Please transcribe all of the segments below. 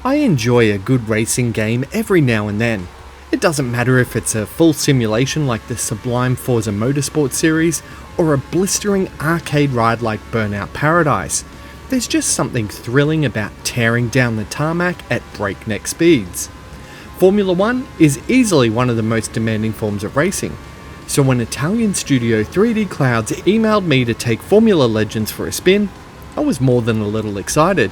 I enjoy a good racing game every now and then. It doesn't matter if it's a full simulation like the sublime Forza Motorsport series, or a blistering arcade ride like Burnout Paradise. There's just something thrilling about tearing down the tarmac at breakneck speeds. Formula 1 is easily one of the most demanding forms of racing, so when Italian studio 3D Clouds emailed me to take Formula Legends for a spin, I was more than a little excited.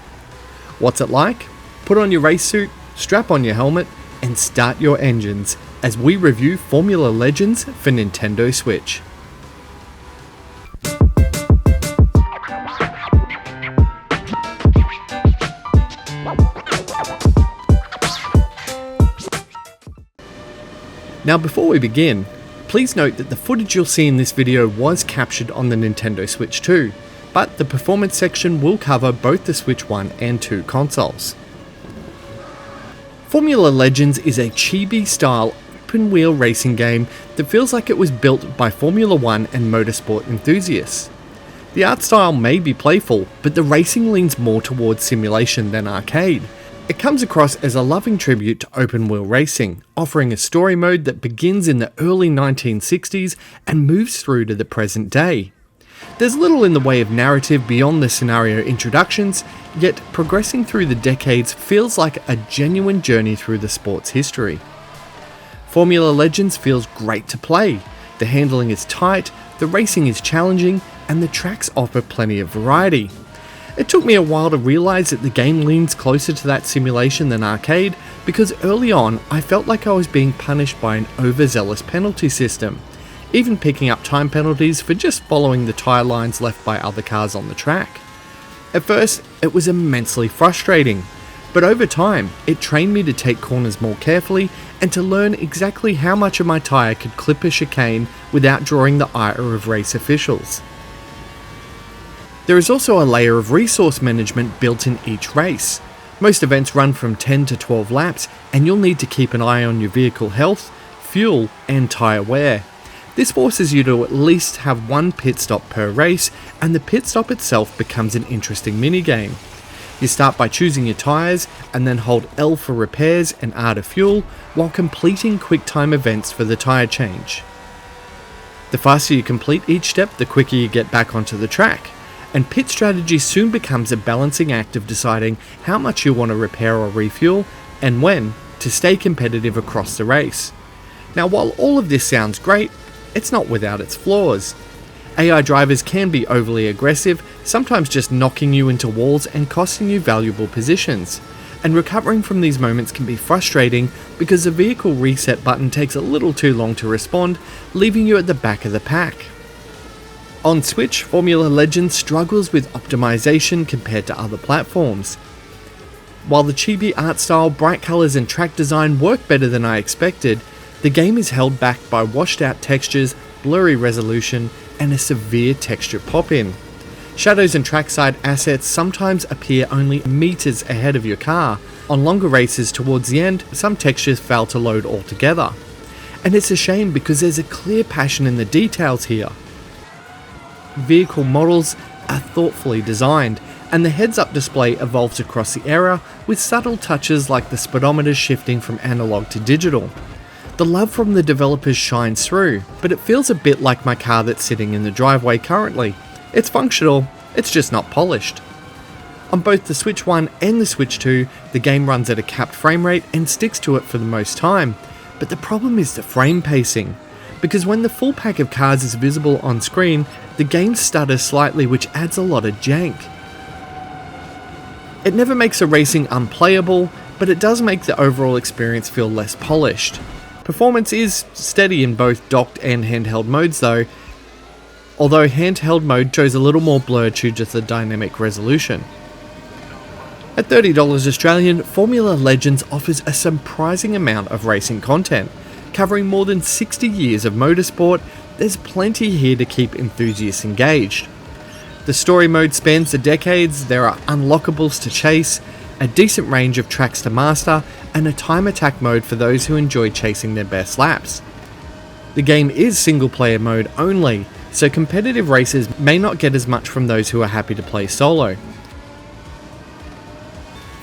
What's it like? Put on your race suit, strap on your helmet, and start your engines as we review Formula Legends for Nintendo Switch. Now before we begin, please note that the footage you'll see in this video was captured on the Nintendo Switch 2, but the performance section will cover both the Switch 1 and 2 consoles. Formula Legends is a chibi-style open-wheel racing game that feels like it was built by Formula 1 and motorsport enthusiasts. The art style may be playful, but the racing leans more towards simulation than arcade. It comes across as a loving tribute to open-wheel racing, offering a story mode that begins in the early 1960s and moves through to the present day. There's little in the way of narrative beyond the scenario introductions, yet progressing through the decades feels like a genuine journey through the sport's history. Formula Legends feels great to play. The handling is tight, the racing is challenging, and the tracks offer plenty of variety. It took me a while to realise that the game leans closer to that simulation than arcade, because early on I felt like I was being punished by an overzealous penalty system, even picking up time penalties for just following the tyre lines left by other cars on the track. At first, it was immensely frustrating, but over time, it trained me to take corners more carefully and to learn exactly how much of my tyre could clip a chicane without drawing the ire of race officials. There is also a layer of resource management built in each race. Most events run from 10 to 12 laps, and you'll need to keep an eye on your vehicle health, fuel, and tyre wear. This forces you to at least have one pit stop per race, and the pit stop itself becomes an interesting minigame. You start by choosing your tyres, and then hold L for repairs and R to fuel, while completing quick time events for the tyre change. The faster you complete each step, the quicker you get back onto the track, and pit strategy soon becomes a balancing act of deciding how much you want to repair or refuel, and when, to stay competitive across the race. Now while all of this sounds great, it's not without its flaws. AI drivers can be overly aggressive, sometimes just knocking you into walls and costing you valuable positions. And recovering from these moments can be frustrating because the vehicle reset button takes a little too long to respond, leaving you at the back of the pack. On Switch, Formula Legends struggles with optimization compared to other platforms. While the chibi art style, bright colours and track design work better than I expected, the game is held back by washed out textures, blurry resolution, and a severe texture pop-in. Shadows and trackside assets sometimes appear only meters ahead of your car. On longer races towards the end, some textures fail to load altogether. And it's a shame because there's a clear passion in the details here. Vehicle models are thoughtfully designed, and the heads-up display evolves across the era with subtle touches like the speedometer shifting from analog to digital. The love from the developers shines through, but it feels a bit like my car that's sitting in the driveway currently. It's functional, it's just not polished. On both the Switch 1 and the Switch 2, the game runs at a capped frame rate and sticks to it for the most time, but the problem is the frame pacing. Because when the full pack of cars is visible on screen, the game stutters slightly, which adds a lot of jank. It never makes the racing unplayable, but it does make the overall experience feel less polished. Performance is steady in both docked and handheld modes though, although handheld mode shows a little more blur due to the dynamic resolution. At $30 Australian, Formula Legends offers a surprising amount of racing content. Covering more than 60 years of motorsport, there's plenty here to keep enthusiasts engaged. The story mode spans the decades, there are unlockables to chase, a decent range of tracks to master, and a time attack mode for those who enjoy chasing their best laps. The game is single player mode only, so competitive racers may not get as much from those who are happy to play solo.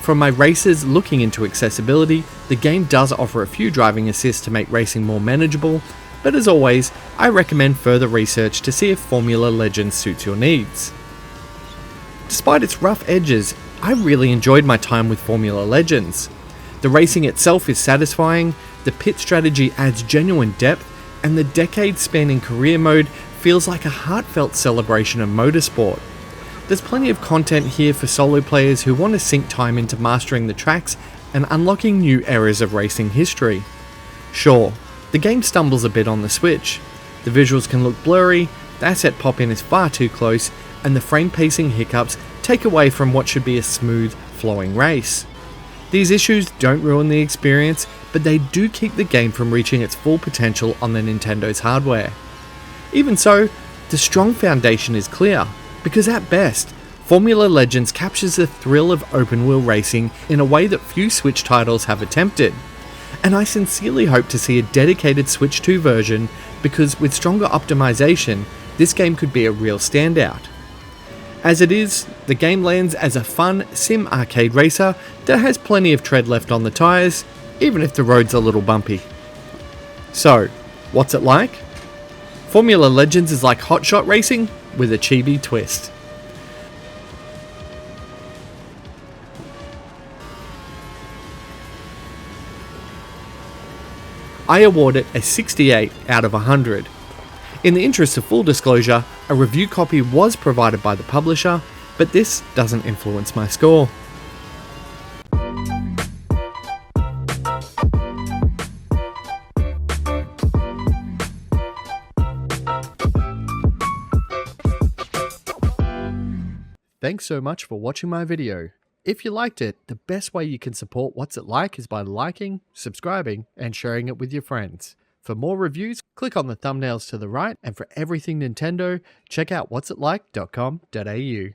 From my racers looking into accessibility, the game does offer a few driving assists to make racing more manageable, but as always, I recommend further research to see if Formula Legends suits your needs. Despite its rough edges, I really enjoyed my time with Formula Legends. The racing itself is satisfying, the pit strategy adds genuine depth, and the decade-spanning career mode feels like a heartfelt celebration of motorsport. There's plenty of content here for solo players who want to sink time into mastering the tracks and unlocking new eras of racing history. Sure, the game stumbles a bit on the Switch. The visuals can look blurry, the asset pop-in is far too close, and the frame pacing hiccups take away from what should be a smooth, flowing race. These issues don't ruin the experience, but they do keep the game from reaching its full potential on the Nintendo's hardware. Even so, the strong foundation is clear, because at best, Formula Legends captures the thrill of open-wheel racing in a way that few Switch titles have attempted. And I sincerely hope to see a dedicated Switch 2 version, because with stronger optimization, this game could be a real standout. As it is, the game lands as a fun sim arcade racer that has plenty of tread left on the tyres, even if the road's a little bumpy. So, what's it like? Formula Legends is like hot shot racing with a chibi twist. I award it a 68 out of 100. In the interest of full disclosure, a review copy was provided by the publisher, but this doesn't influence my score. Thanks so much for watching my video. If you liked it, the best way you can support What's It Like is by liking, subscribing, and sharing it with your friends. For more reviews, click on the thumbnails to the right, and for everything Nintendo, check out what'sitlike.com.au.